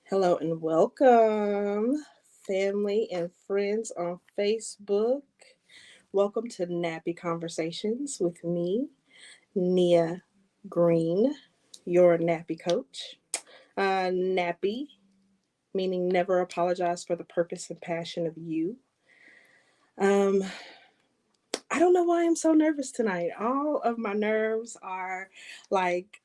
Hello and welcome, family and friends on Facebook. Welcome to Nappy Conversations with me, Nia Green, your nappy coach. Nappy, meaning never apologize for the purpose and passion of you. Um, I don't know why I'm so nervous tonight. All of my nerves are like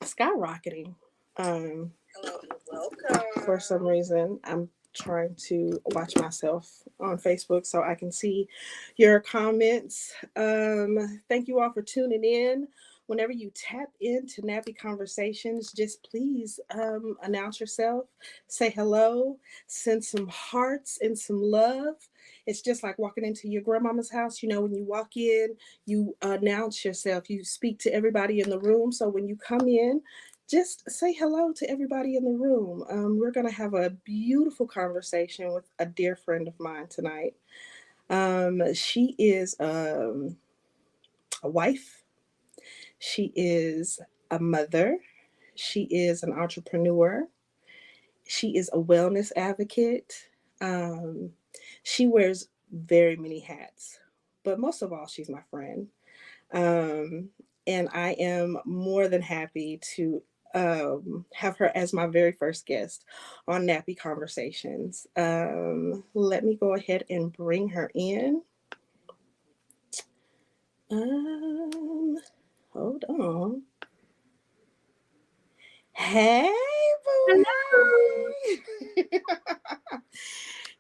skyrocketing. Hello and welcome. For some reason, I'm trying to watch myself on Facebook so I can see your comments. Thank you all for tuning in. Whenever you tap into Nappy Conversations, just please announce yourself, say hello, send some hearts and some love. It's just like walking into your grandmama's house. When you walk in, you announce yourself, you speak to everybody in the room. So when you come in, just say hello to everybody in the room. We're going to have a beautiful conversation with a dear friend of mine tonight. She is a wife, she is a mother, she is an entrepreneur, she is a wellness advocate. Um, she wears very many hats, but most of all, she's my friend. Um, and I am more than happy to have her as my very first guest on Nappy Conversations. Let me go ahead and bring her in. Um, Hold on. Hey, boo, Hello. hey.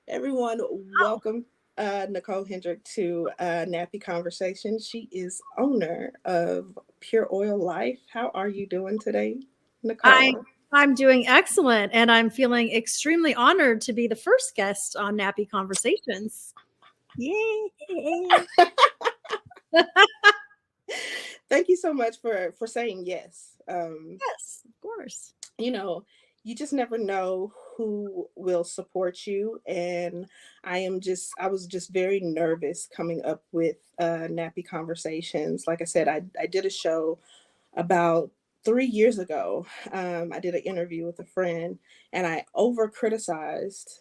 Everyone, welcome Nicole Hendrick to Nappy Conversations. She is owner of Pure Oil Life. How are you doing today, I Nicole? I'm doing excellent, and I'm feeling extremely honored to be the first guest on Nappy Conversations. Yay! Thank you so much for saying yes. Yes, of course. You know, you just never know who will support you, and I was just very nervous coming up with Nappy Conversations. Like I said, I did a show about 3 years ago. I did an interview with a friend, and I over criticized,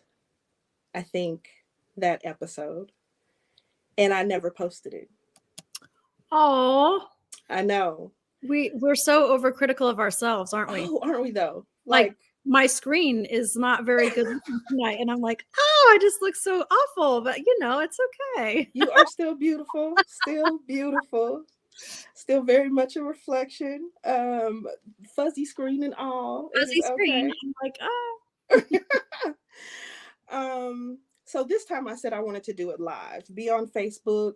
I think, that episode, and I never posted it. Oh, I know. we're so overcritical of ourselves, aren't we? Oh, aren't we though? Like Like, my screen is not very good looking tonight, and I'm like, oh, I just look so awful, but it's okay. you are still beautiful, still beautiful, still very much a reflection. Fuzzy screen and all. It is Fuzzy screen. okay. I'm like, oh, So this time I said I wanted to do it live, be on Facebook,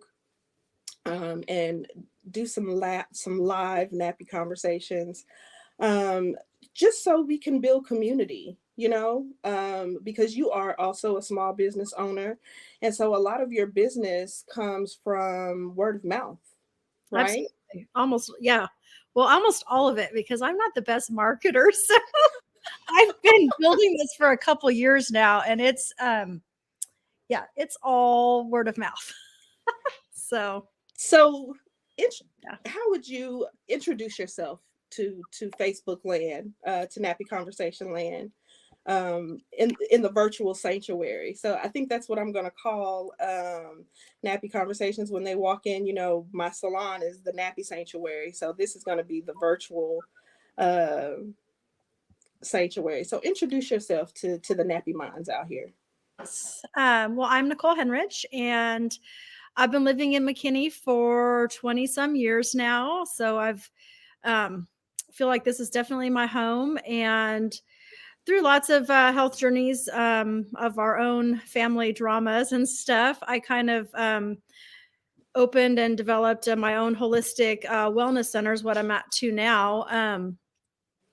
and do some live nappy conversations, um, just so we can build community. Because you are also a small business owner, and so a lot of your business comes from word of mouth, right? absolutely, almost, yeah. Well, almost all of it because I'm not the best marketer. So I've been building this for a couple years now, and yeah, it's all word of mouth. So So, int- yeah. how would you introduce yourself to Facebook land, to Nappy Conversation land, in the virtual sanctuary? So I think that's what I'm going to call Nappy Conversations when they walk in. My salon is the Nappy Sanctuary, so this is going to be the virtual uh, sanctuary. So introduce yourself to the Nappy minds out here. Well, I'm Nicole Henrich, and I've been living in McKinney for 20 some years now. So I've um, feel like this is definitely my home, and through lots of health journeys of our own family dramas and stuff, I kind of opened and developed my own holistic wellness centers, what I'm at to now.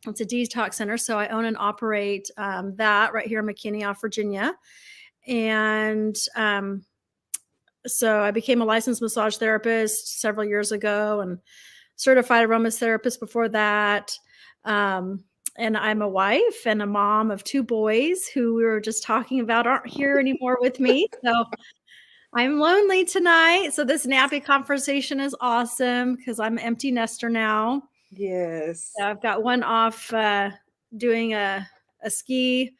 It's a detox center. So I own and operate that right here in McKinney off Virginia. And so I became a licensed massage therapist several years ago and certified aromatherapist before that. And I'm a wife and a mom of two boys who we were just talking about aren't here anymore with me. So I'm lonely tonight. So this nappy conversation is awesome because I'm an empty nester now. Yes. So I've got one off doing a ski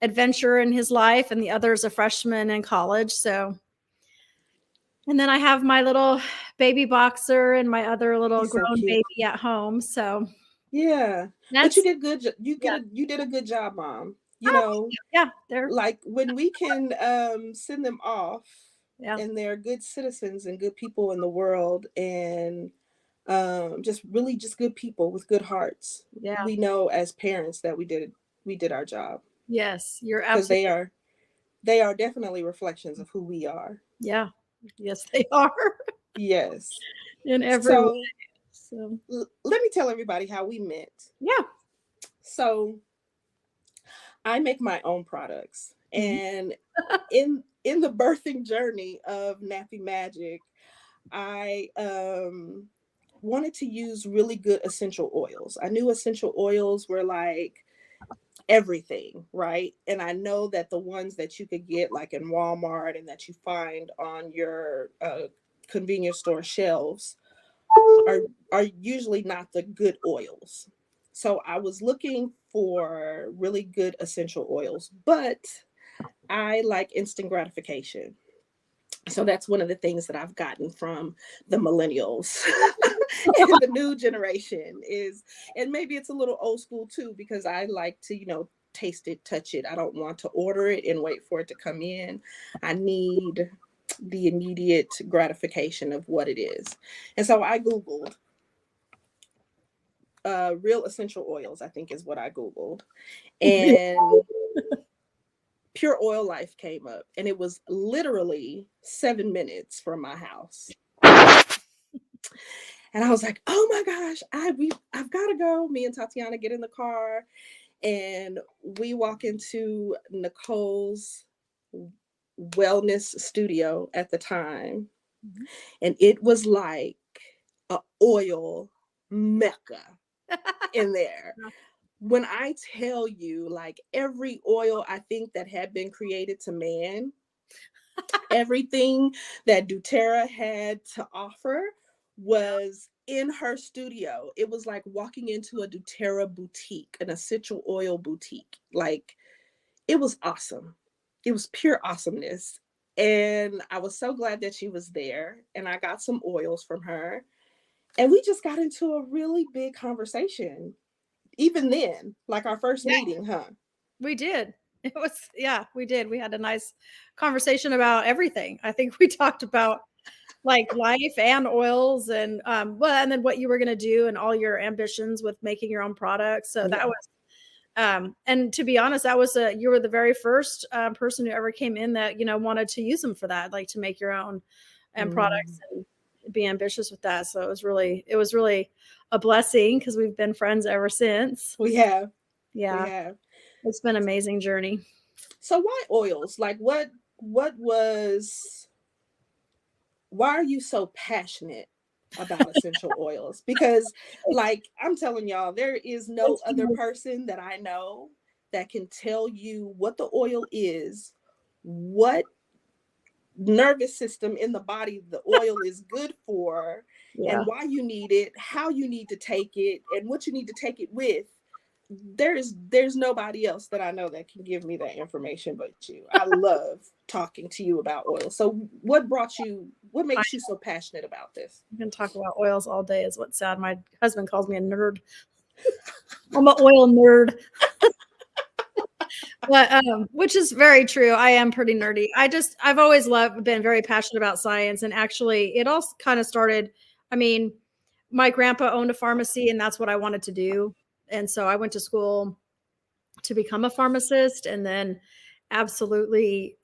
adventure in his life, and the other is a freshman in college. So, and then I have my little baby boxer and my other little He's so grown cute. baby at home. So Yeah. But you that's did good. yeah. You did a good job, Mom. You Oh, thank know, you. Yeah, they're like when we can send them off yeah, and they're good citizens and good people in the world and just really just good people with good hearts. yeah. We know as parents that we did our job Yes, you're because absolutely they are definitely reflections of who we are. yeah. Yes, they are Yes. in every way. So So let me tell everybody how we met. yeah. So I make my own products, Mhm. and in the birthing journey of Nappy Magic, I wanted to use really good essential oils. I knew essential oils were like everything, right? And I know that the ones that you could get like in Walmart and that you find on your convenience store shelves are usually not the good oils. So I was looking for really good essential oils, but I like instant gratification. So that's one of the things that I've gotten from the millennials and the new generation is, and maybe it's a little old school too, because I like to, taste it, touch it. I don't want to order it and wait for it to come in. I need the immediate gratification of what it is. And so I Googled real essential oils, I think is what I Googled. And Pure Oil Life came up, and it was literally 7 minutes from my house. And I was like, "Oh my gosh, I've got to go." Me and Tatiana get in the car, and we walk into Nicole's wellness studio at the time, Mhm. and it was like a oil mecca in there. When I tell you, like every oil I think that had been created to man, everything that doTERRA had to offer was in her studio. It was like walking into a doTERRA boutique, an essential oil boutique. Like it was awesome. It was pure awesomeness. And I was so glad that she was there. And I got some oils from her. And we just got into a really big conversation. Even then, like our first Yeah, meeting, huh? we did. It was yeah, we did. We had a nice conversation about everything. I think we talked about like life and oils and well, and then what you were going to do and all your ambitions with making your own products. So that Yeah. was and to be honest, that was you were the very first person who ever came in that wanted to use them for that, like to make your own and products Mm. and be ambitious with that. So it was really a blessing because we've been friends ever since. We have. We Yeah, have. it's been an amazing journey. So why oils? Like what was why are you so passionate about essential oils? Because like I'm telling y'all, there is no other person that I know that can tell you what the oil is, what nervous system in the body the oil is good for, Yeah. and why you need it, how you need to take it, and what you need to take it with. There's nobody else that I know that can give me that information but you. I love talking to you about oil. So what I makes you so passionate about this? can talk about oils all day is what's sad. My husband calls me a nerd. I'm an oil nerd. But, which is very true. I am pretty nerdy. I've always been very passionate about science. And actually, it all kind of started. I mean, my grandpa owned a pharmacy, and that's what I wanted to do. And so I went to school to become a pharmacist, and then absolutely,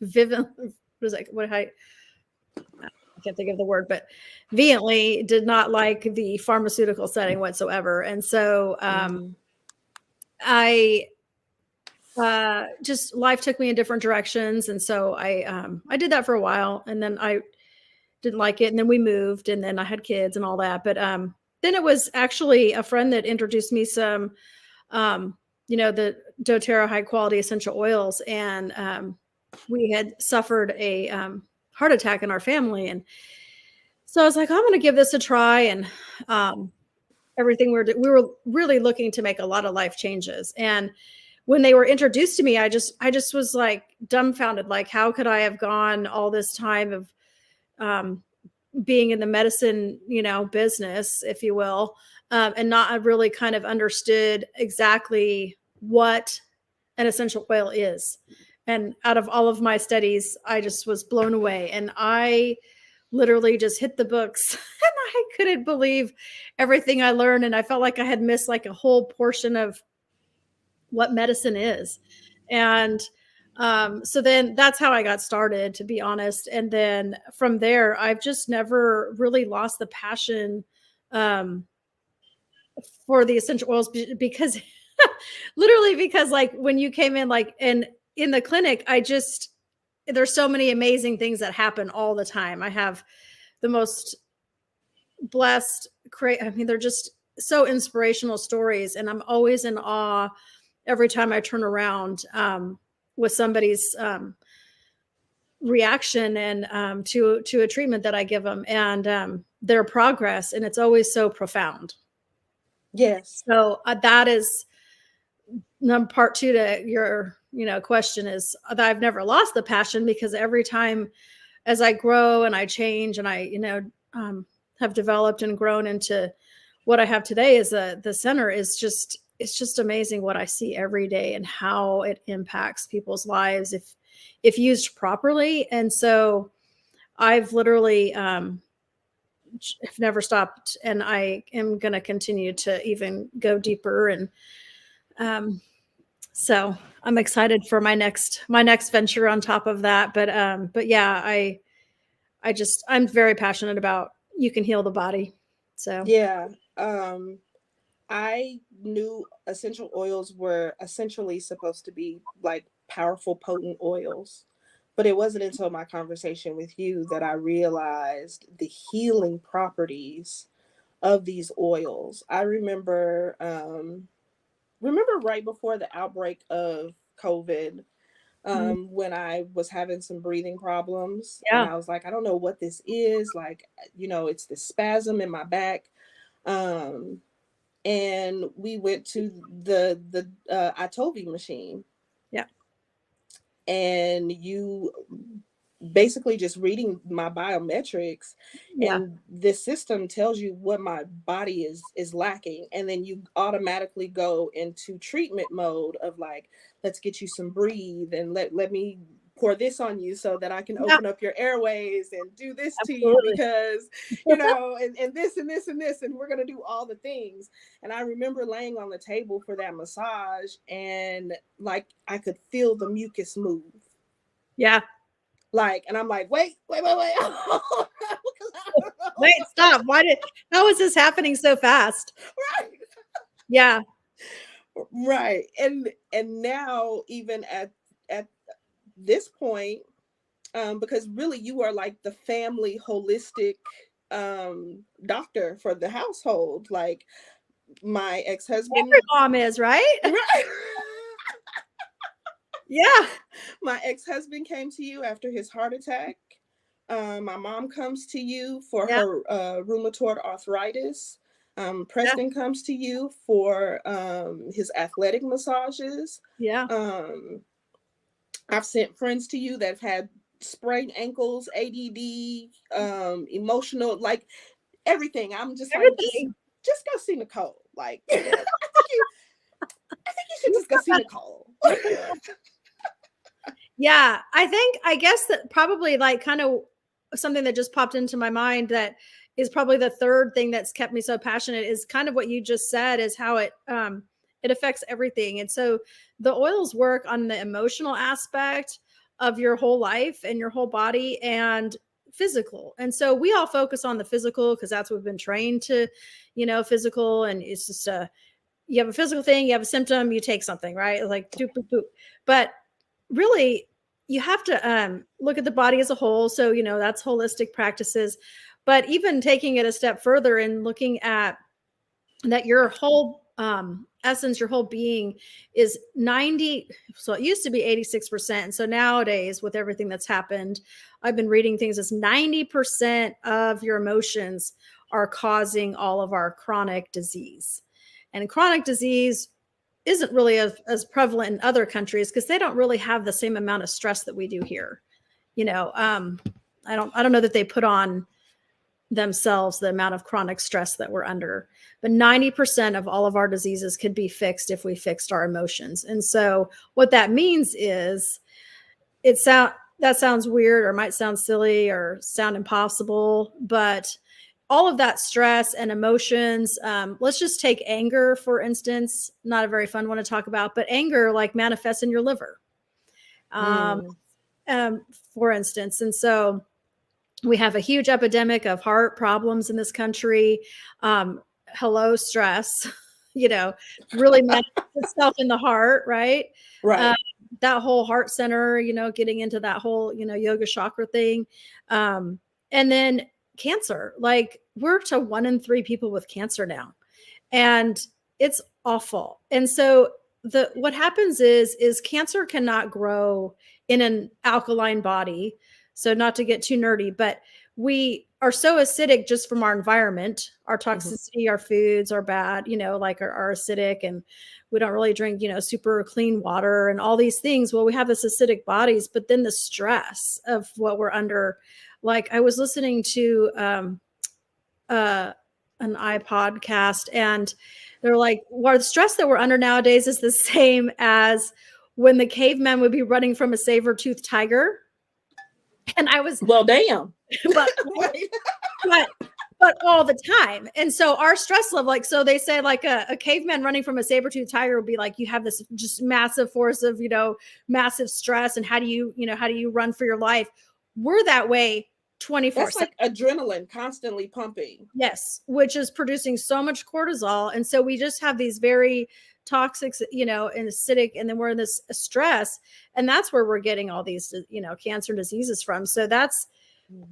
vivid. What is that? I can't think of the word, but vehemently did not like the pharmaceutical setting whatsoever. And so Mm, I just life took me in different directions, and so I did that for a while, and then I didn't like it, and then we moved, and then I had kids and all that. But then it was actually a friend that introduced me some, the DoTerra high quality essential oils, and we had suffered a heart attack in our family, and so I was like, I'm going to give this a try, and um, everything we were really looking to make a lot of life changes. And when they were introduced to me, I just was like dumbfounded. Like, how could I have gone all this time of um, being in the medicine, business, if you will, and not have really kind of understood exactly what an essential oil is. And out of all of my studies, I just was blown away. And I literally just hit the books and I couldn't believe everything I learned. And I felt like I had missed like a whole portion of what medicine is. And so then that's how I got started, to be honest. And then from there, I've just never really lost the passion um, for the essential oils because literally because like when you came in, like, and in the clinic, there's so many amazing things that happen all the time. I have the most blessed, I mean, they're just so inspirational stories. And I'm always in awe every time I turn around with somebody's reaction and to a treatment that I give them, and their progress. And it's always so profound. Yes. So that is part two to your question, is that I've never lost the passion, because every time as I grow and I change and I have developed and grown into what I have today, is the center is just, it's just amazing what I see every day and how it impacts people's lives if used properly. And so I've literally have never stopped, and I am going to continue to even go deeper. And so I'm excited for my next venture on top of that. But yeah, I'm very passionate about you can heal the body. So Yeah. I knew essential oils were essentially supposed to be like powerful, potent oils. But it wasn't until my conversation with you that I realized the healing properties of these oils. I remember right before the outbreak of COVID, when I was having some breathing problems, and yeah, I was like, I don't know what this is. Like, it's the spasm in my back. Um, and we went to the Itovy machine, yeah, and you basically just reading my biometrics, yeah. and this system tells you what my body is lacking, and then you automatically go into treatment mode of like, let's get you some breathe, and let me pour this on you so that I can Yeah, open up your airways and do this to you, absolutely. because and this and this and this, and we're going to do all the things. And I remember laying on the table for that massage, and like I could feel the mucus move, Yeah. like, and I'm like, wait. Wait, stop. How is this happening so fast? Right. Yeah. Right. And now, even at this point, because really you are like the family holistic doctor for the household. Like, my Every ex-husband, mom is, right? right? Yeah. My ex-husband came to you after his heart attack. My mom comes to you for Yeah. her rheumatoid arthritis. Yeah. Preston comes to you for his athletic massages. Yeah. Um, I've sent friends to you that have had sprained ankles, ADD, emotional, like everything. I'm just like, Everything. just go see Nicole. Like, I think you should just go see Nicole. Yeah, I guess that probably like kind of something that just popped into my mind that is probably the third thing that's kept me so passionate is kind of what you just said, is how it affects everything. And so the oils work on the emotional aspect of your whole life and your whole body and physical. And so we all focus on the physical because that's what we've been trained to, physical, and it's just you have a physical thing, you have a symptom, you take something, right? Like doop boop boop. But really, you have to look at the body as a whole. So, that's holistic practices. But even taking it a step further and looking at that your whole essence, your whole being is 90. So it used to be 86%. So nowadays, with everything that's happened, I've been reading things as 90% of your emotions are causing all of our chronic disease. And chronic disease isn't really as prevalent in other countries because they don't really have the same amount of stress that we do here. I don't know that they put on themselves the amount of chronic stress that we're under, but 90% of all of our diseases could be fixed if we fixed our emotions. And so what that means is that sounds weird or might sound silly or sound impossible, but all of that stress and emotions, let's just take anger, for instance, not a very fun one to talk about, but anger like manifests in your liver, for instance. And so we have a huge epidemic of heart problems in this country. Hello, stress, really manifests itself in the heart, right? Right. That whole heart center, getting into that whole, yoga chakra thing. And then cancer, like we're to 1 in 3 people with cancer now. And it's awful. And so what happens is cancer cannot grow in an alkaline body. So not to get too nerdy, but we are so acidic just from our environment, our toxicity, our foods are bad, like are acidic, and we don't really drink, super clean water and all these things. Well, we have this acidic bodies, but then the stress of what we're under, like I was listening to an iPodcast, and they're like, well, the stress that we're under nowadays is the same as when the cavemen would be running from a saber-toothed tiger. And I was, well, damn, but all the time. And so our stress level, like, so they say like a caveman running from a saber-toothed tiger would be like, you have this just massive force of, massive stress. And how do you run for your life? We're that way 24/7. That's like adrenaline constantly pumping. Yes, which is producing so much cortisol. And so we just have these very toxic, and acidic, and then we're in this stress. And that's where we're getting all these, cancer diseases from. So that's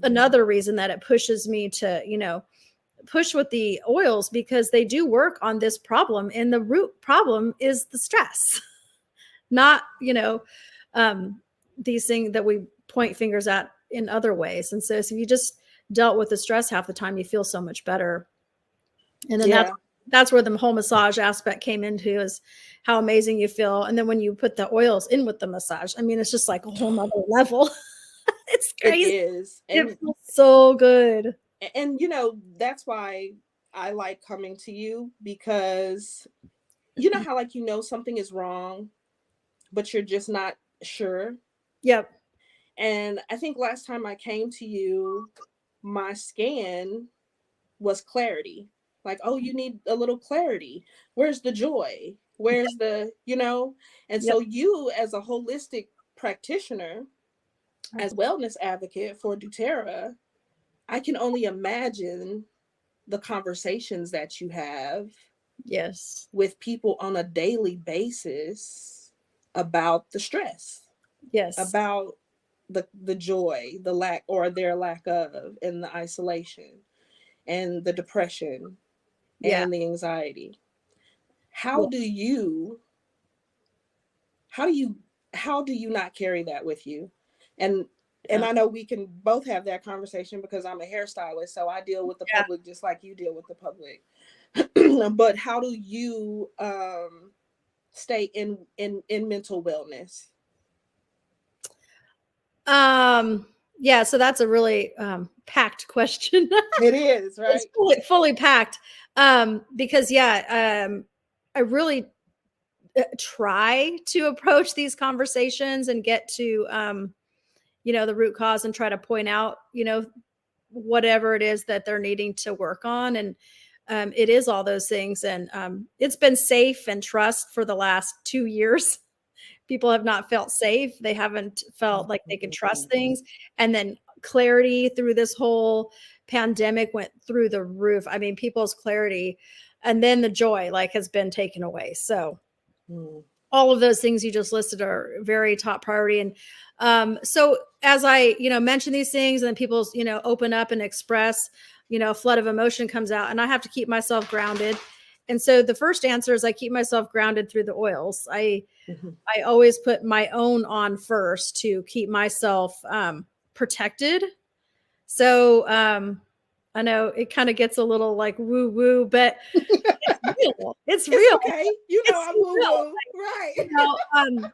another reason that it pushes me to, push with the oils, because they do work on this problem. And the root problem is the stress, not, these things that we point fingers at in other ways. And so if you just dealt with the stress half the time, you feel so much better. And then that's where the whole massage aspect came into, is how amazing you feel. And then when you put the oils in with the massage, I mean, it's just like a whole nother level. It's crazy. It is. And it feels so good. And, that's why I like coming to you, because you know how like, something is wrong, but you're just not sure. Yep. And I think last time I came to you, my scan was clarity. Like, oh, you need a little clarity. Where's the joy? Where's the, And so you, as a holistic practitioner, as wellness advocate for doTERRA, I can only imagine the conversations that you have with people on a daily basis about the stress. About the joy, the lack or their lack of, and the isolation and the depression and the anxiety. How do you not carry that with you? And I know we can both have that conversation, because I'm a hairstylist, so I deal with the public just like you deal with the public. But how do you stay in mental wellness? So that's a really packed question. It is, right? It's fully packed. Because I really try to approach these conversations and get to the root cause, and try to point out, whatever it is that they're needing to work on. And it is all those things. And it's been safe and trust for the last 2 years. People have not felt safe. They haven't felt like they can trust things. And then clarity through this whole pandemic went through the roof. I mean, people's clarity, and then the joy has been taken away. So all of those things you just listed are very top priority. And so as I, mention these things, and then people, open up and express, a flood of emotion comes out, and I have to keep myself grounded. And so the first answer is I keep myself grounded through the oils. Mhm. I always put my own on first to keep myself protected. So I know it kind of gets a little like woo woo, but it's real. It's It's real. okay. You know It's I'm woo real. woo. Right. You know,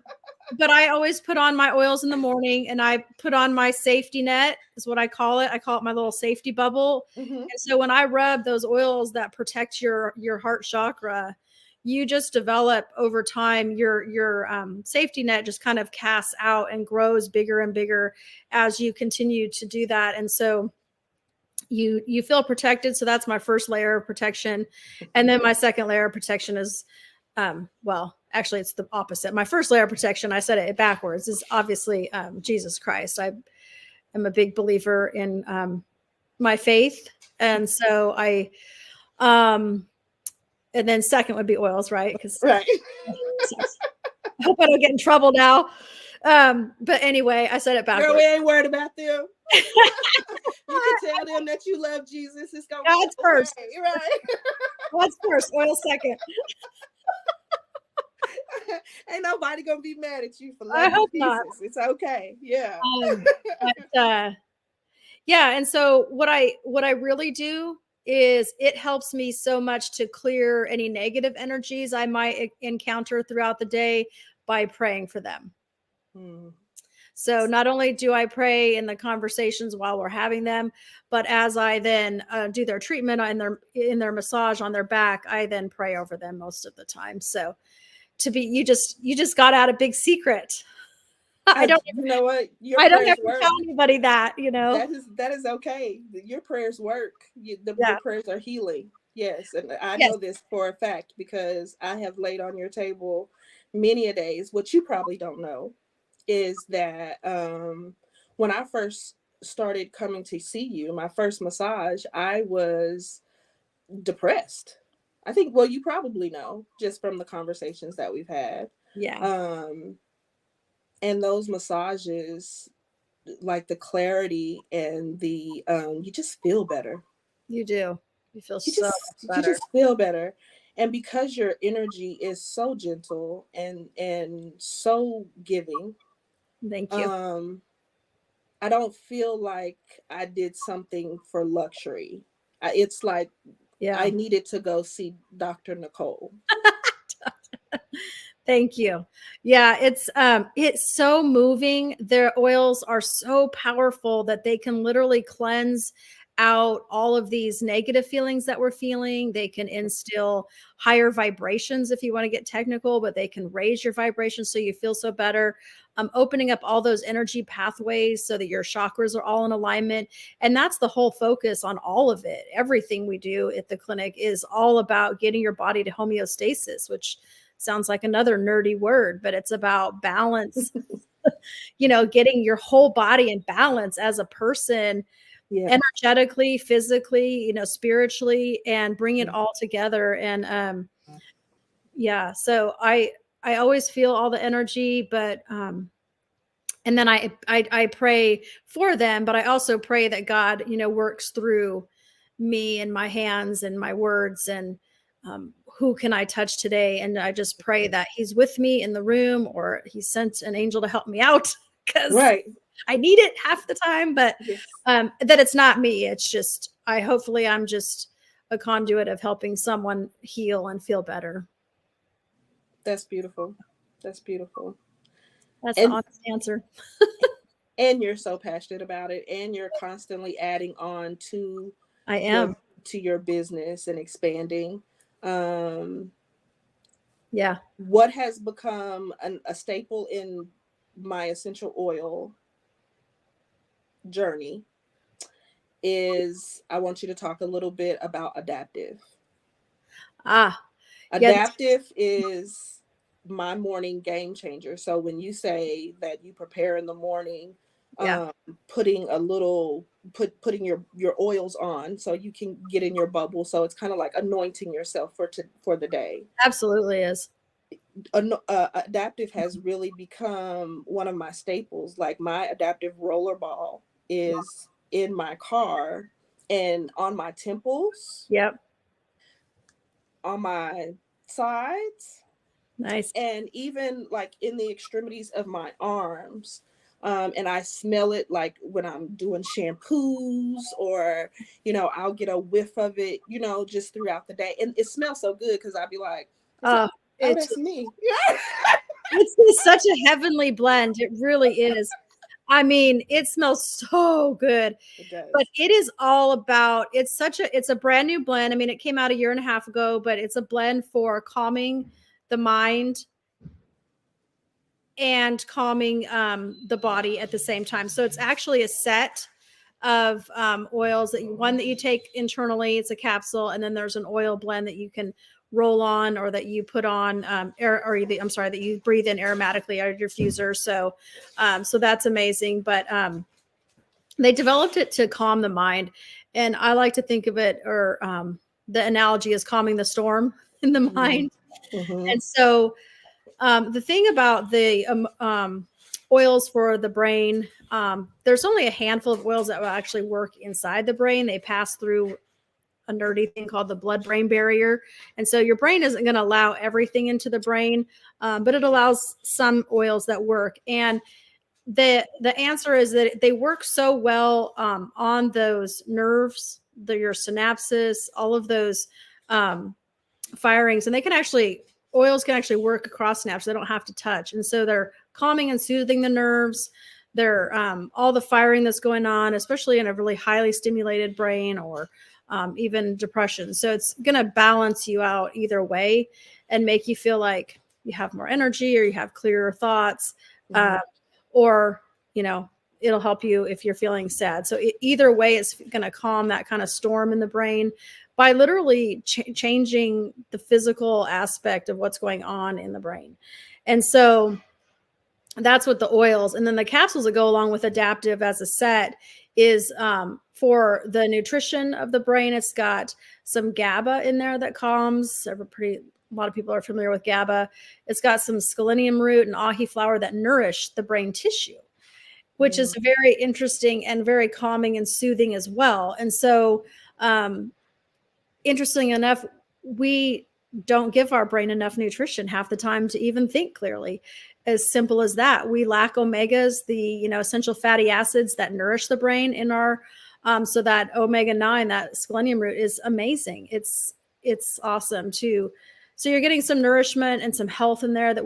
but I always put on my oils in the morning, and I put on my safety net is what I call it. I call it my little safety bubble. Hmm. And so when I rub those oils that protect your heart chakra, you just develop over time your safety net just kind of casts out and grows bigger and bigger as you continue to do that. And so you feel protected. So that's my first layer of protection. And then my second layer of protection is well, actually it's the opposite. My first layer of protection, I said it backwards, is obviously Jesus Christ. I am a big believer in my faith. And so um and then second would be oils, right? Because Right. I hope I don't get in trouble now. But anyway, I said it Girl, backwards. we ain't worried about them. You can tell them that you love Jesus. It's gonna be God's first. okay, right? God's first, oil second. Ain't nobody gonna be mad at you for I loving hope not. Jesus. It's okay. Yeah. But yeah, and so what I really do is it helps me so much to clear any negative energies I might encounter throughout the day by praying for them. Hmm. So not only do I pray in the conversations while we're having them, but as I then do their treatment and their massage on their back, I then pray over them most of the time. So to be you just got out a big secret. I don't You know what? Your I don't prayers have to work. tell anybody that, you know. That is okay. Your prayers work. Your Yeah. prayers are healing. Yes, and I Yes. know this for a fact because I have laid on your table many a days. What you probably don't know is that when I first started coming to see you, my first massage, I was depressed. I think, well, you probably know just from the conversations that we've had. Yeah. Um, and those massages, like the clarity and the you just feel better. You do. You feel You so just much you better. just feel better. And because your energy is so gentle and so giving, Thank you. um I don't feel like I did something for luxury. It's like I Yeah. needed to go see Dr. Nicole. Thank you. Yeah, it's so moving. Their oils are so powerful that they can literally cleanse out all of these negative feelings that we're feeling. They can instill higher vibrations if you want to get technical, but they can raise your vibrations so you feel so better. Opening up all those energy pathways so that your chakras are all in alignment. And that's the whole focus on all of it. Everything we do at the clinic is all about getting your body to homeostasis, which sounds like another nerdy word, but it's about balance, getting your whole body in balance as a person, Yeah. energetically, physically, spiritually, and bring it all together. And yeah, so I always feel all the energy, but and then I pray for them, but I also pray that God, works through me and my hands and my words, and who can I touch today? And I just pray that He's with me in the room, or He sent an angel to help me out because Right. I need it half the time. But Yes. that it's not me. It's just hopefully I'm just a conduit of helping someone heal and feel better. That's beautiful. That's beautiful. That's the And honest answer. you're so passionate about it, and you're constantly adding on I your am. to your business and expanding. Um Yeah. what has become a staple in my essential oil journey is I want you to talk a little bit about adaptive. Ah, yeah. Adaptive is my morning game changer. So when you say that you prepare in the morning, Yeah. um, putting a little putting your oils on so you can get in your bubble. So it's kind of like anointing yourself for the day. Absolutely is. Adaptive has really become one of my staples. Like my adaptive roller ball is in my car and on my temples. Yep. on my sides, Nice. and even like in the extremities of my arms. And I smell it like when I'm doing shampoos, or, I'll get a whiff of it, just throughout the day. And it smells so good because I'll be like, is it? Oh, Oh, it's that's me. Yeah. it's such a heavenly blend. It really is. I mean, it smells so good. It But does. it is all about, it's a brand new blend. I mean, it came out a year and a half ago, but it's a blend for calming the mind and calming the body at the same time. So it's actually a set of oils one that you take internally. It's a capsule, and then there's an oil blend that you can roll on, or that you put on that you breathe in aromatically out of your diffuser. So that's amazing. But they developed it to calm the mind, and I like to think of it, or the analogy is calming the storm in the Mm-hmm. mind. Mm-hmm. And so the thing about the oils for the brain, there's only a handful of oils that will actually work inside the brain. They pass through a nerdy thing called the blood-brain barrier, and so your brain isn't going to allow everything into the brain, but it allows some oils that work. And the answer is that they work so well on those nerves, your synapses, all of those um, firings, and oils can actually work across synapses. They don't have to touch, and so they're calming and soothing the nerves. They're all the firing that's going on, especially in a really highly stimulated brain, or even depression. So it's going to balance you out either way and make you feel like you have more energy, or you have clearer thoughts, Mm-hmm. uh, or you know it'll help you if you're feeling sad. So either way, it's going to calm that kind of storm in the brain by literally changing the physical aspect of what's going on in the brain. And so that's what the oils, and then the capsules that go along with adaptive as a set is for the nutrition of the brain. It's got some GABA in there that calms. A lot of people are familiar with GABA. It's got some scalenium root and ahi flower that nourish the brain tissue, which is very interesting and very calming and soothing as well. And so interesting enough, we don't give our brain enough nutrition half the time to even think clearly. As simple as that, we lack omegas, the essential fatty acids that nourish the brain in our so that omega-9, that selenium root, is amazing. It's awesome too. So you're getting some nourishment and some health in there that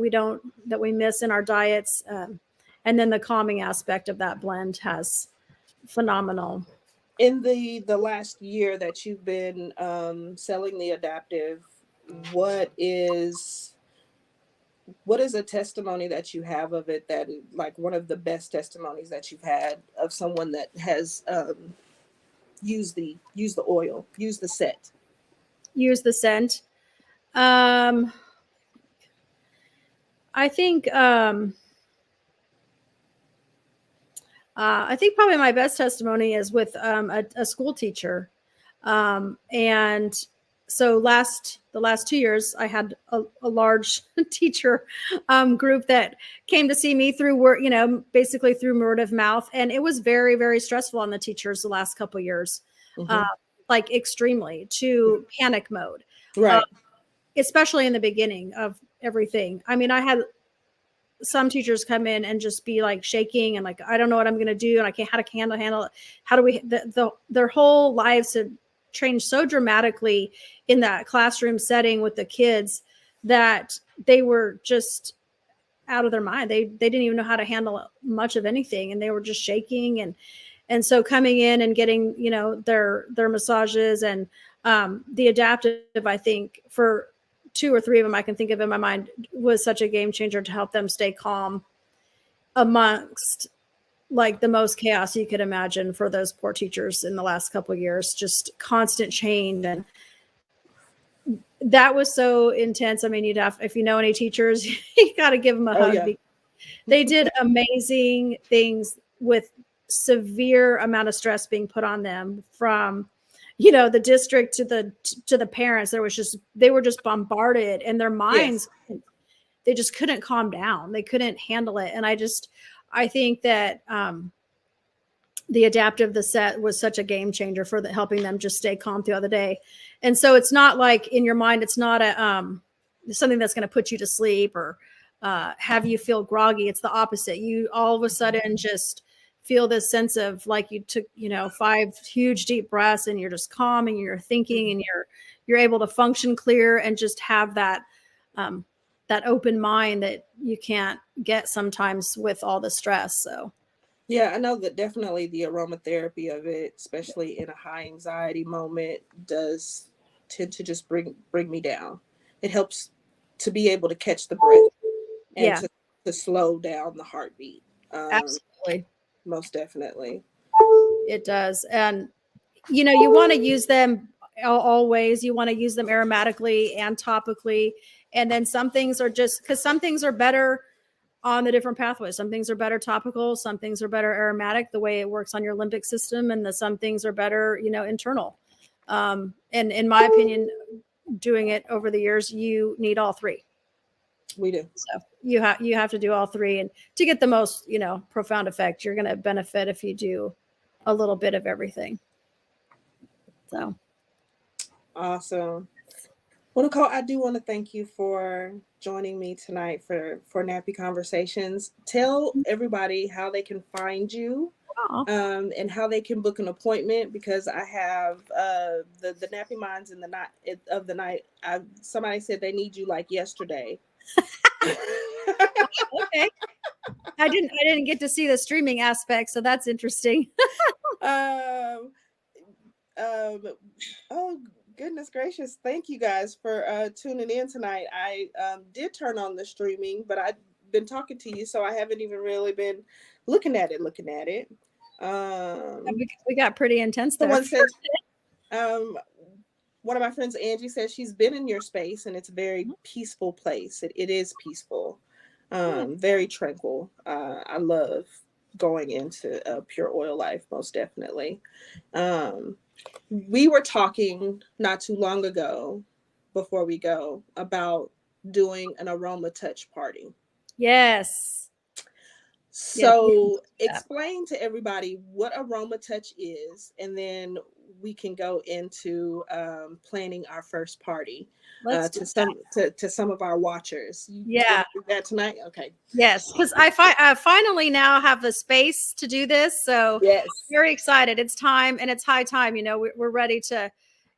we miss in our diets. And then the calming aspect of that blend has phenomenal. In the last year that you've been selling the adaptive, what is what is a testimony that you have of it, that like one of the best testimonies that you've had of someone that has used the oil, used the set? Use the scent. Um, I think I think probably my best testimony is with a school teacher, and so the last 2 years I had a large teacher group that came to see me through work, basically through word of mouth, and it was very, very stressful on the teachers the last couple years, uh, Mm-hmm. like extremely to panic mode, uh, Right. especially in the beginning of everything. I mean, I had some teachers come in and just be like shaking and like, I don't know what I'm going to do, and I can't how to handle it. How do we their whole lives had changed so dramatically in that classroom setting with the kids that they were just out of their mind. They didn't even know how to handle much of anything, and they were just shaking. And so coming in and getting their massages and the adaptive, I think for two or three of them I can think of in my mind, was such a game changer to help them stay calm amongst like the most chaos you could imagine for those poor teachers in the last couple of years, just constant change. And that was so intense. I mean, you'd have, if you know any teachers, you got to give them a Oh hug, yeah. because they did amazing things with severe amount of stress being put on them from the district to the parents. They were just bombarded, and their Yes. minds, they just couldn't calm down. They couldn't handle it. And I think that the adaptive, the set was such a game changer for helping them just stay calm throughout the day. And so it's not like in your mind, it's not something that's going to put you to sleep or have you feel groggy. It's the opposite. You all of a sudden just feel this sense of like you took, 5 huge deep breaths and you're just calm and you're thinking and you're able to function clear and just have um, that open mind that you can't get sometimes with all the stress. So Yeah, I know that definitely the aromatherapy of it, especially in a high anxiety moment, does tend to just bring me down. It helps to be able to catch the breath and yeah, to slow down the heartbeat. absolutely. Most definitely. It does. And, you want to use them always. You want to use them aromatically and topically. And then some things are just because some things are better on the different pathways. Some things are better topical. Some things are better aromatic, the way it works on your limbic system. And some things are better, internal. And in my opinion, doing it over the years, you need all three. We do. So you have to do all three, and to get the most profound effect, you're going to benefit if you do a little bit of everything. So Awesome. Well, Nicole, I do want to thank you for joining me tonight for Nappy Conversations. Tell everybody how they can find you, and how they can book an appointment, because I have the Nappy Minds in the night of the night. Somebody said they need you like yesterday. okay, I didn't get to see the streaming aspect, so that's interesting. um, um, oh goodness gracious! Thank you guys for tuning in tonight. I did turn on the streaming, but I've been talking to you, so I haven't even really been looking at it. We got pretty intense there. Someone said, um, one of my friends, Angie, says she's been in your space and it's a very peaceful place. It is peaceful, very tranquil. I love going into a pure oil life, most definitely. We were talking not too long ago, before we go, about doing an Aromatouch party. Yes. So explain to everybody what Aromatouch is, and then we can go into planning our first party to some of our watchers. You want to do that tonight? Okay. Yes, because I finally now have the space to do this, so Yes. I'm very excited. It's time, and it's high time. We're ready to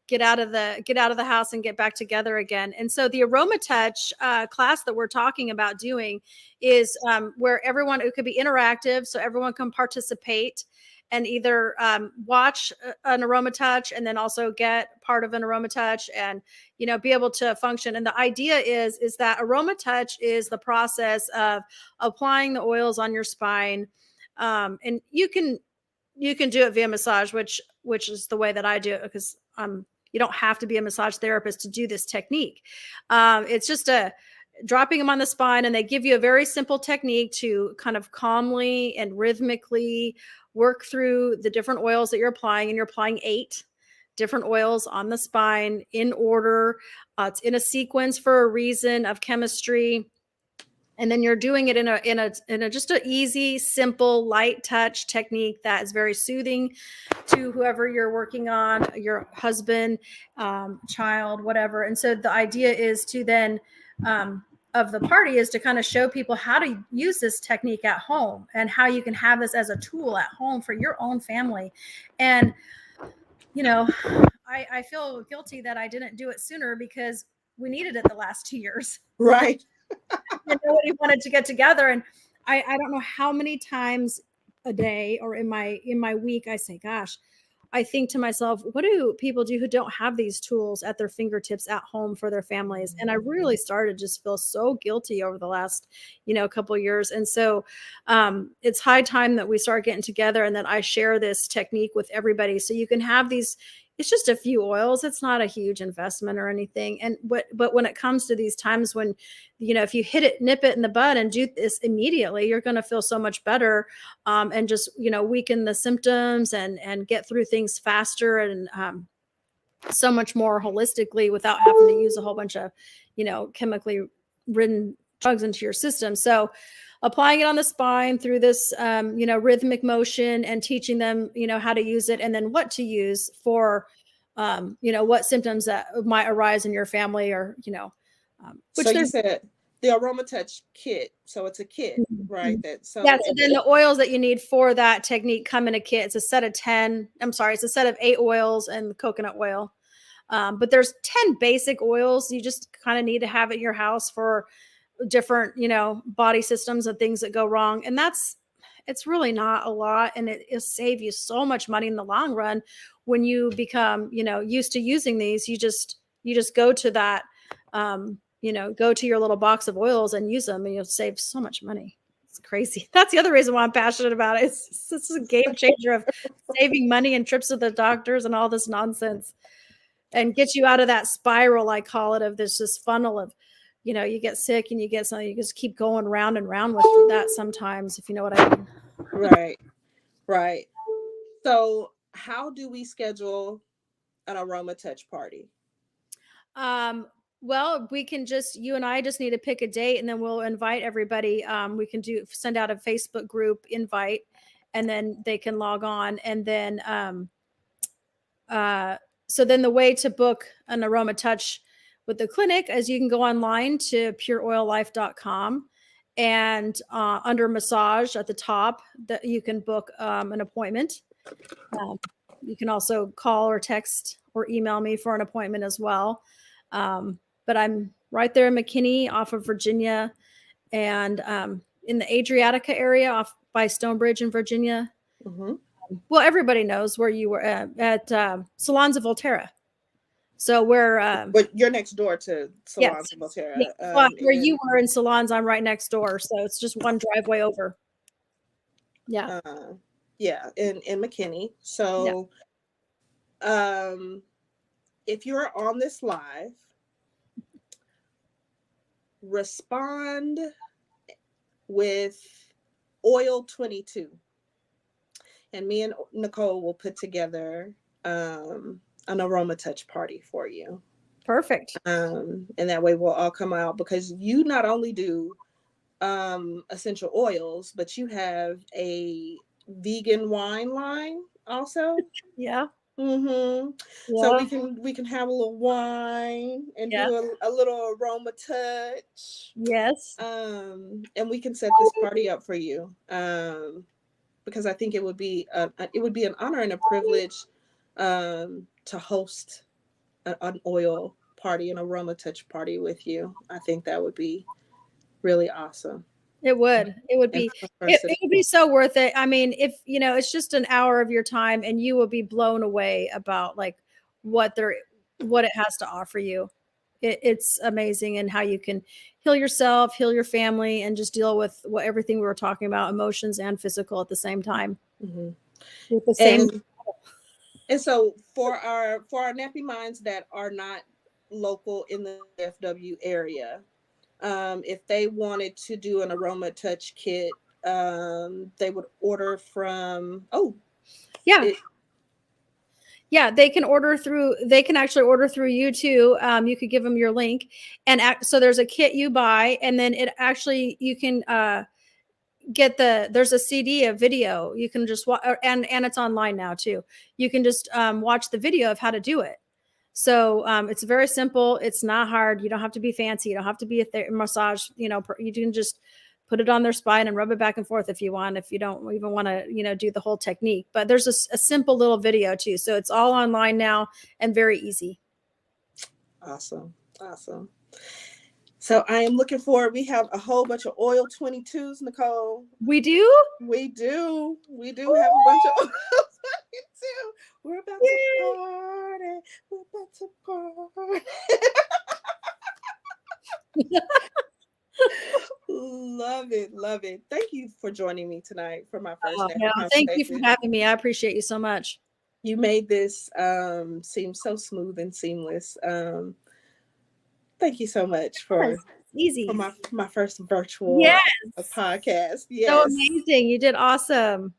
get out of the house and get back together again. And so the Aromatouch class that we're talking about doing is where it could be interactive, so everyone can participate and either watch an Aromatouch and then also get part of an Aromatouch and be able to function. And the idea is that Aromatouch is the process of applying the oils on your spine, and you can do it via massage, which is the way that I do it, because you don't have to be a massage therapist to do this technique. It's just dropping them on the spine, and they give you a very simple technique to kind of calmly and rhythmically work through the different oils that you're applying. And you're applying 8 different oils on the spine in order. It's in a sequence for a reason of chemistry. And then you're doing it in a just an easy, simple, light touch technique that is very soothing to whoever you're working on, your husband, child, whatever. And so the idea is to then of the party is to kind of show people how to use this technique at home and how you can have this as a tool at home for your own family. And I feel guilty that I didn't do it sooner, because we needed it the last 2 years. Right. And nobody wanted to get together. And I don't know how many times a day or in my week I say, gosh, I think to myself, what do people do who don't have these tools at their fingertips at home for their families? And I really started to just feel so guilty over the last, couple of years. And so it's high time that we start getting together and that I share this technique with everybody. So you can have these, it's just a few oils. It's not a huge investment or anything. And but when it comes to these times when, if you nip it in the bud and do this immediately, you're going to feel so much better, and just, weaken the symptoms and get through things faster and so much more holistically without having to use a whole bunch of, chemically ridden drugs into your system. So applying it on the spine through this, rhythmic motion, and teaching them, how to use it, and then what to use for, what symptoms that might arise in your family, or, So which you there's. said the Aromatouch kit. So it's a kit, right? That Yeah, so so it, then the oils that you need for that technique come in a kit. It's a set of 10. I'm sorry, it's a set of 8 oils and coconut oil. But there's 10 basic oils you just kind of need to have at your house for different, body systems and things that go wrong. And it's really not a lot. And it'll save you so much money in the long run when you become, used to using these. You just go to that, go to your little box of oils and use them, and you'll save so much money. It's crazy. That's the other reason why I'm passionate about it. It's a game changer of saving money and trips to the doctors and all this nonsense, and get you out of that spiral, I call it, of this funnel of, you get sick and you get something, you just keep going round and round with that sometimes, if you know what I mean. right, right. So how do we schedule an Aromatouch party? Um, well, we can just, you and I just need to pick a date, and then we'll invite everybody. We can send out a Facebook group invite, and then they can log on. And then, so then the way to book an Aromatouch with the clinic is you can go online to pureoillife.com, and under massage at the top that you can book an appointment. Um, you can also call or text or email me for an appointment as well. But I'm right there in McKinney off of Virginia, and in the Adriatica area off by Stonebridge in Virginia. Mm-hmm. Well, everybody knows where you were at Salons of Volterra. So we're But you're next door to yes, Salons of yeah. Volterra. Well, where you were in Salons, I'm right next door, so it's just one driveway over. Yeah, Uh, yeah, in McKinney. yeah. So, if you're on this live, respond with oil 22, and me and Nicole will put together an Aromatouch party for you. Perfect. And that way we'll all come out, because you not only do essential oils, but you have a vegan wine line also. Yeah, Mm-hmm. So yeah, we can have a little wine and yeah. do a little aroma touch. Yes, And we can set this party up for you. Because I think it would be an honor and a privilege to host an oil party, an aroma touch party with you. I think that would be really awesome. it would. It would And be. I'm a It, person. it would be so worth it. I mean, if it's just an hour of your time, and you will be blown away about like what there, what it has to offer you. It's amazing, and how you can heal yourself, heal your family, and just deal with everything we were talking about, emotions and physical at the same time, Mm-hmm. with the same. And so for our nappy minds that are not local in the FW area, if they wanted to do an aroma touch kit, they would order from Yeah, it. yeah, they can order through. They can actually order through you too. You could give them your link, and so there's a kit you buy, and then it actually you can get there's a CD, a video you can just watch, and it's online now too. You can just watch the video of how to do it. So it's very simple. It's not hard. You don't have to be fancy. You don't have to be a massage. You can just put it on their spine and rub it back and forth if you want. If you don't even want to, do the whole technique. But there's a simple little video too. So it's all online now and very easy. Awesome, awesome. So I am looking forward. We have a whole bunch of oil 22s, Nicole. We do. We do. We do have a bunch of oil 22. We're about to Yay. party. We're about to party. Love it, love it. Thank you for joining me tonight for my first Oh, Nappy no, thank you for Conversation. having me. I appreciate you so much. You made this seem so smooth and seamless. Thank you so much Yes, for easy. my first virtual Yes. podcast. So Yes, amazing. You did awesome.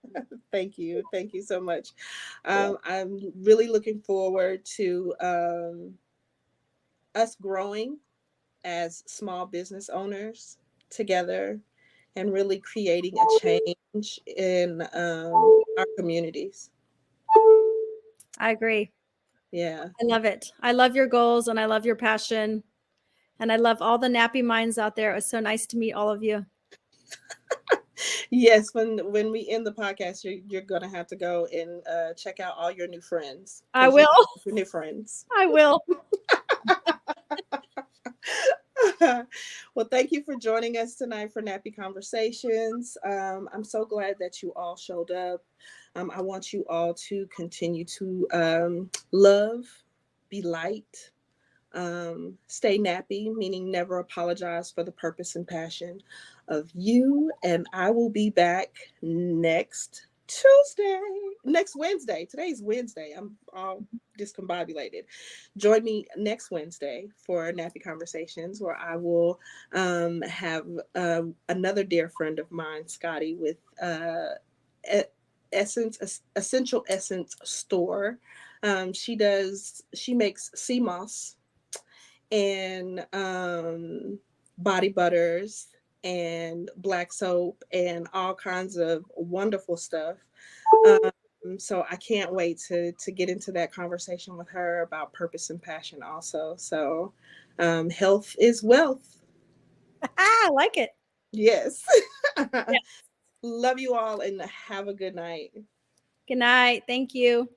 thank you so much. I'm really looking forward to us growing as small business owners together, and really creating a change in our communities. I agree. Yeah. I love it. I love your goals and I love your passion. And I love all the nappy minds out there. It was so nice to meet all of you. Yes, when we end the podcast, you're gonna have to go and check out all your new friends I because you will. have new friends. I will. Well, thank you for joining us tonight for Nappy Conversations. I'm so glad that you all showed up. I want you all to continue to love, be light, stay nappy, meaning never apologize for the purpose and passion of you. And I will be back next Wednesday. Today's Wednesday. I'm all discombobulated. Join me next Wednesday for Nappy Conversations, where I will have another dear friend of mine, Scotty, with Essential Essence Store. She makes sea moss and body butters and black soap and all kinds of wonderful stuff. So I can't wait to get into that conversation with her about purpose and passion also. So health is wealth. I like it. Yes. Yeah. Love you all and have a good night. Good night. Thank you.